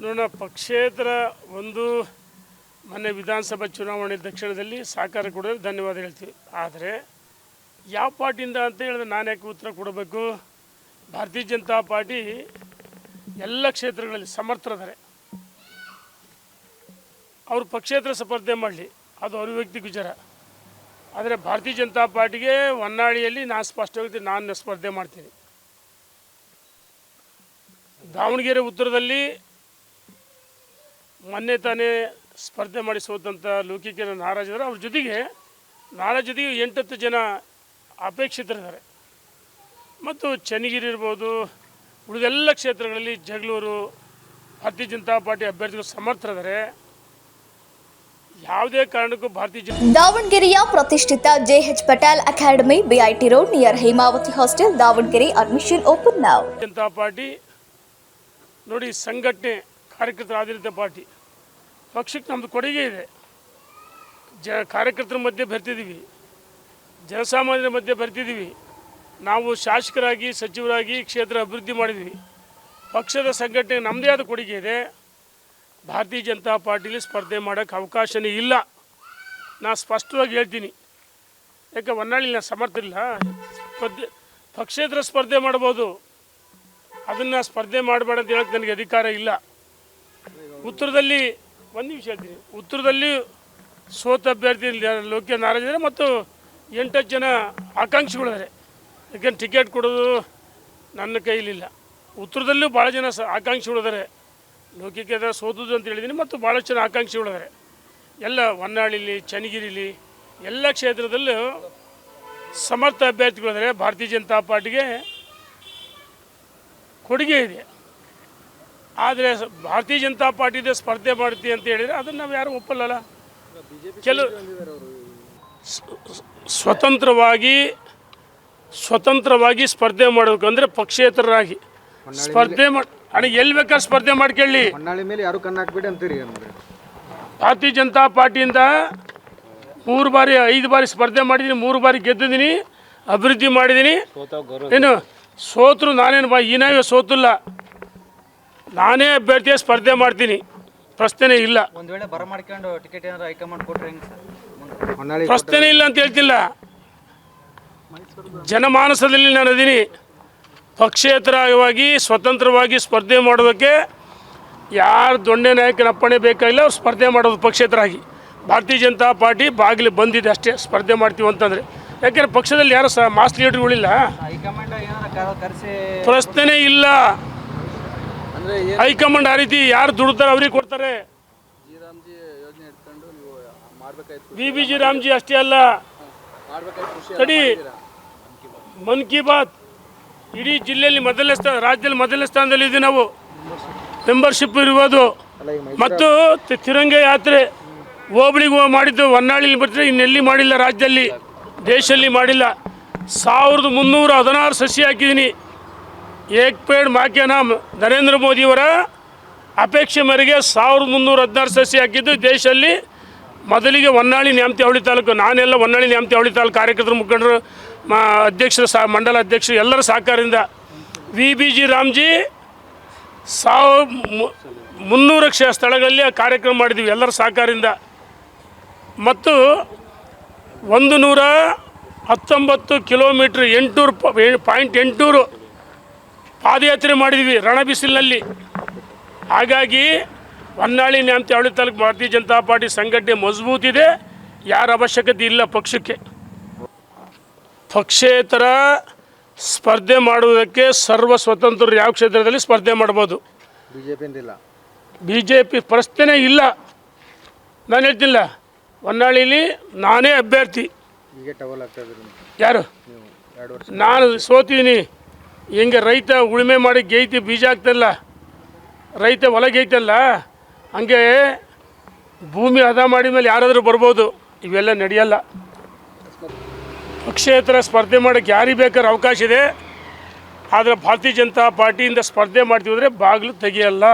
ನೋಡೋಣ, ಪಕ್ಷೇತರ ಒಂದು ಮೊನ್ನೆ ವಿಧಾನಸಭಾ ಚುನಾವಣೆ ದಕ್ಷಿಣದಲ್ಲಿ ಸಹಕಾರ ಕೊಡೋದು ಧನ್ಯವಾದ ಹೇಳ್ತೀವಿ. ಆದರೆ ಯಾವ ಪಾರ್ಟಿಯಿಂದ ಅಂತ ಹೇಳಿದ್ರೆ ನಾನು ಯಾಕೆ ಉತ್ತರ ಕೊಡಬೇಕು? ಭಾರತೀಯ ಜನತಾ ಪಾರ್ಟಿ ಎಲ್ಲ ಕ್ಷೇತ್ರಗಳಲ್ಲಿ ಸಮರ್ಥರಿದ್ದಾರೆ. ಅವರು ಪಕ್ಷೇತರ ಸ್ಪರ್ಧೆ ಮಾಡಲಿ, ಅದು ಅವ್ರ ವ್ಯಕ್ತಿ ವಿಚಾರ. ಆದರೆ ಭಾರತೀಯ ಜನತಾ ಪಾರ್ಟಿಗೆ ಹೊನ್ನಾಳಿಯಲ್ಲಿ ನಾನು ಸ್ಪಷ್ಟವಾಗಿ ನಾನು ಸ್ಪರ್ಧೆ ಮಾಡ್ತೀನಿ. ದಾವಣಗೆರೆ ಉತ್ತರದಲ್ಲಿ ಮೊನ್ನೆ ತಾನೇ ಸ್ಪರ್ಧೆ ಮಾಡಿ ಸೋತಂಥ ಲೋಕಿಕೇನ ನಾರಾಜಿದ್ದಾರೆ. ಅವ್ರ ಜೊತೆಗೆ 8-10 ಜನ ಅಪೇಕ್ಷಿತರಿದ್ದಾರೆ. ಮತ್ತು ಚನ್ನಗಿರಿ ಇರ್ಬೋದು, ಉಳಿದೆಲ್ಲ ಕ್ಷೇತ್ರಗಳಲ್ಲಿ ಜಗಳೂರು ಭಾರತೀಯ ಜನತಾ ಪಾರ್ಟಿ ಅಭ್ಯರ್ಥಿಗಳು ಸಮರ್ಥರಿದ್ದಾರೆ. ಯಾವುದೇ ಕಾರಣಕ್ಕೂ ದಾವಣಗೆರೆಯ ಪ್ರತಿಷ್ಠಿತ JH Patel academy, BIT road near Hemavathi hostel, Davangere. Admission open now. Janata party ನೋಡಿ, ಸಂಘಟನೆ ಕಾರ್ಯಕರ್ತರ ಆಧಾರಿತ ಪಾರ್ಟಿ. ಪಕ್ಷಕ್ಕೆ ನಮ್ಮದು ಕೊಡುಗೆ ಇದೆ. ಕಾರ್ಯಕರ್ತರ ಮಧ್ಯೆ ಬೆರ್ತಿದ್ದೀವಿ, ಜನಸಾಮಾನ್ಯರ ಮಧ್ಯೆ ಬೆರ್ತಿದ್ದೀವಿ. ನಾವು ಶಾಸಕರಾಗಿ ಸಚಿವರಾಗಿ ಕ್ಷೇತ್ರ ಅಭಿವೃದ್ಧಿ ಮಾಡಿದ್ದೀವಿ. ಪಕ್ಷದ ಸಂಘಟನೆಗೆ ನಮ್ಮದೇ ಆದ ಕೊಡುಗೆ ಇದೆ. ಭಾರತೀಯ ಜನತಾ ಪಾರ್ಟಿಲಿ ಸ್ಪರ್ಧೆ ಮಾಡೋಕ್ಕೆ ಅವಕಾಶನೇ ಇಲ್ಲ. ನಾನು ಸ್ಪಷ್ಟವಾಗಿ ಹೇಳ್ತೀನಿ. ಯಾಕೆ ಹೊನ್ನಾಳಿ ನಾನು ಸಮರ್ಥರಿಲ್ಲ. ಪಕ್ಷೇತರ ಸ್ಪರ್ಧೆ ಮಾಡ್ಬೋದು, ಅದನ್ನು ಸ್ಪರ್ಧೆ ಮಾಡಬೇಡ ಅಂತ ಹೇಳಕ್ಕೆ ನನಗೆ ಅಧಿಕಾರ ಇಲ್ಲ. ಉತ್ತರದಲ್ಲಿ ಒಂದು ನಿಮಿಷ ಹೇಳ್ತೀನಿ. ಉತ್ತರದಲ್ಲಿ ಸೋತ ಅಭ್ಯರ್ಥಿ ಲೋಕೇಶ ನಾರಾಜಿದ್ದಾರೆ ಮತ್ತು 8 ಜನ ಆಕಾಂಕ್ಷಿಗಳಿದ್ದಾರೆ. ಯಾಕೆಂದ್ರೆ ಟಿಕೆಟ್ ಕೊಡೋದು ನನ್ನ ಕೈಲಿಲ್ಲ. ಉತ್ತರದಲ್ಲೂ ಭಾಳ ಜನ ಆಕಾಂಕ್ಷಿಗಳಿದ್ದಾರೆ. ಲೋಕಿಕೇದ ಸೋತುದು ಅಂತ ಹೇಳಿದ್ದೀನಿ. ಮತ್ತು ಭಾಳಷ್ಟು ಜನ ಆಕಾಂಕ್ಷಿಗಳಿದ್ದಾರೆ. ಎಲ್ಲ ಹೊನ್ನಾಳಿಲಿ, ಚನ್ನಗಿರಿಲಿ, ಎಲ್ಲ ಕ್ಷೇತ್ರದಲ್ಲೂ ಸಮರ್ಥ ಅಭ್ಯರ್ಥಿಗಳಿದ್ದಾರೆ. ಭಾರತೀಯ ಜನತಾ ಪಾರ್ಟಿಗೆ ಕೊಡುಗೆ ಇದೆ. ಆದರೆ ಭಾರತೀಯ ಜನತಾ ಪಾರ್ಟಿದೆ ಸ್ಪರ್ಧೆ ಮಾಡ್ತೀವಿ ಅಂತ ಹೇಳಿದರೆ ಅದನ್ನು ನಾವು ಯಾರು ಒಪ್ಪಲ್ಲ. ಕೆಲವು ಸ್ವತಂತ್ರವಾಗಿ ಸ್ಪರ್ಧೆ ಮಾಡಬೇಕಂದ್ರೆ ಪಕ್ಷೇತರರಾಗಿ ಸ್ಪರ್ಧೆ ಮಾಡಿ ಎಲ್ಲಿ ಬೇಕಾದ್ರೆ ಸ್ಪರ್ಧೆ ಮಾಡ್ಕೊಳ್ಳಿ. ಭಾರತೀಯ ಜನತಾ ಪಾರ್ಟಿಯಿಂದ 3 ಬಾರಿ 5 ಬಾರಿ ಸ್ಪರ್ಧೆ ಮಾಡಿದ್ದೀನಿ. 3 ಬಾರಿ ಗೆದ್ದಿದ್ದೀನಿ, ಅಭಿವೃದ್ಧಿ ಮಾಡಿದ್ದೀನಿ. ಏನು ಸೋತರು ನಾನೇನು ಈನಾವೇ ಸೋತಿಲ್ಲ. ನಾನೇ ಅಭ್ಯರ್ಥಿಯ ಸ್ಪರ್ಧೆ ಮಾಡ್ತೀನಿ, ಪ್ರಶ್ನೆ ಇಲ್ಲ. ಪ್ರಶ್ನೆ ಇಲ್ಲ ಅಂತ ಹೇಳ್ತಿಲ್ಲ. ಜನಮಾನಸದಲ್ಲಿ ನಾನು ಅದೀನಿ. ಪಕ್ಷೇತರವಾಗಿ ಸ್ವತಂತ್ರವಾಗಿ ಸ್ಪರ್ಧೆ ಮಾಡೋದಕ್ಕೆ ಯಾರು ದೊಣ್ಣೆ ನಾಯಕನ ಅಪ್ಪಣೆ ಬೇಕಾಗಿಲ್ಲ. ಅವ್ರು ಸ್ಪರ್ಧೆ ಮಾಡೋದು ಪಕ್ಷೇತರಾಗಿ. ಭಾರತೀಯ ಜನತಾ ಪಾರ್ಟಿ ಬಾಗಿಲು ಬಂದಿದೆ ಅಷ್ಟೇ ಸ್ಪರ್ಧೆ ಮಾಡ್ತೀವಿ ಅಂತಂದರೆ. ಯಾಕೆಂದರೆ ಪಕ್ಷದಲ್ಲಿ ಯಾರು ಮಾಸ್ ಲೀಡರ್ಗಳಿಲ್ಲ, ಪ್ರಶ್ನೆ ಇಲ್ಲ. ಹೈಕಮಾಂಡ್ ಆ ರೀತಿ ಯಾರು ದುಡ್ತಾರೆ ಅವ್ರಿಗೆ ಕೊಡ್ತಾರೆ. BBG ರಾಮ್ಜಿ ಅಷ್ಟೇ ಅಲ್ಲ, ತಡಿ ಮನ್ ಕಿ ಬಾತ್ ಇಡೀ ಜಿಲ್ಲೆಯಲ್ಲಿ ಮೊದಲನೇ ಸ್ಥಾನ, ರಾಜ್ಯದಲ್ಲಿ ಮೊದಲನೇ ಸ್ಥಾನದಲ್ಲಿ ಇದ್ದೀವಿ ನಾವು. ಮೆಂಬರ್ಶಿಪ್ ಇರ್ಬೋದು. ಮತ್ತು ತಿರಂಗ ಯಾತ್ರೆ ಹೋಬಳಿಗೆ ಮಾಡಿದ್ದು ಹೊನ್ನಾಳಿಲಿ ಬರ್ತಾರೆ. ಇನ್ನೆಲ್ಲಿ ಮಾಡಿಲ್ಲ, ರಾಜ್ಯದಲ್ಲಿ ದೇಶದಲ್ಲಿ ಮಾಡಿಲ್ಲ. 1316 ಸಸಿ ಹಾಕಿದ್ದೀನಿ. ಏಕ್ ಪೇಡ್ ಮಾಕೆ ನಾಮ್ ನರೇಂದ್ರ ಮೋದಿಯವರ ಅಪೇಕ್ಷೆ ಮೇರೆಗೆ 1316 ಸಸಿ ಹಾಕಿದ್ದು ದೇಶದಲ್ಲಿ ಮೊದಲಿಗೆ. ಹೊನ್ನಾಳಿ ನ್ಯಾಮತಿ ಅವಳಿ ತಾಲೂಕು, ನಾನೆಲ್ಲ ಹೊನ್ನಾಳಿ ನ್ಯಾಮತಿ ಅವಳಿ ತಾಲೂಕು ಕಾರ್ಯಕರ್ತರ ಮುಖಂಡರು, ಅಧ್ಯಕ್ಷರು, ಮಂಡಲ ಅಧ್ಯಕ್ಷರು ಎಲ್ಲರ ಸಹಕಾರದಿಂದ BBG ರಾಮ್ಜಿ 1300 ಸ್ಥಳಗಳಲ್ಲಿ ಕಾರ್ಯಕ್ರಮ ಮಾಡಿದ್ದೀವಿ ಎಲ್ಲರ ಸಹಕಾರದಿಂದ. ಮತ್ತು 119 ಕಿಲೋಮೀಟ್ರ್ 800.800 ಪಾದಯಾತ್ರೆ ಮಾಡಿದ್ವಿ ರಣ ಬಿಸಿಲಿನಲ್ಲಿ. ಹಾಗಾಗಿ ಹೊನ್ನಾಳಿ ನ್ಯಾಮತಿ ಅವಳಿ ತಾಲೂಕು ಭಾರತೀಯ ಜನತಾ ಪಾರ್ಟಿ ಸಂಘಟನೆ ಮಜಬೂತಿದೆ. ಯಾರ ಅವಶ್ಯಕತೆ ಇಲ್ಲ ಪಕ್ಷಕ್ಕೆ. ಪಕ್ಷೇತರ ಸ್ಪರ್ಧೆ ಮಾಡುವುದಕ್ಕೆ ಸರ್ವ ಸ್ವತಂತ್ರರು ಯಾವ ಕ್ಷೇತ್ರದಲ್ಲಿ ಸ್ಪರ್ಧೆ ಮಾಡ್ಬೋದು. BJP ಪ್ರಶ್ನೆ ಇಲ್ಲ. ನಾನು ಹೇಳ್ತಿಲ್ಲ, ಹೊನ್ನಾಳಿಲಿ ನಾನೇ ಅಭ್ಯರ್ಥಿ. ಯಾರು ನಾನು ಸೋತಿದ್ದೀನಿ. ಹೆಂಗೆ ರೈತ ಉಳುಮೆ ಮಾಡಿ ಗೇಯ್ತಿ ಬೀಜ ಆಗ್ತಲ್ಲ, ರೈತ ಹೊಲ ಗೇಯ್ತಲ್ಲ, ಹಂಗೆ ಭೂಮಿ ಹದ ಮಾಡಿದ ಮೇಲೆ ಯಾರಾದರೂ ಬರ್ಬೋದು. ಇವೆಲ್ಲ ನಡೆಯಲ್ಲ. ಪಕ್ಷೇತರ ಸ್ಪರ್ಧೆ ಮಾಡೋಕ್ಕೆ ಯಾರಿಗೆ ಬೇಕಾದ್ರೆ ಅವಕಾಶ ಇದೆ. ಆದರೆ ಭಾರತೀಯ ಜನತಾ ಪಾರ್ಟಿಯಿಂದ ಸ್ಪರ್ಧೆ ಮಾಡ್ತೀವಿ ಅಂದರೆ ಬಾಗಿಲು ತೆಗೆಯಲ್ಲ.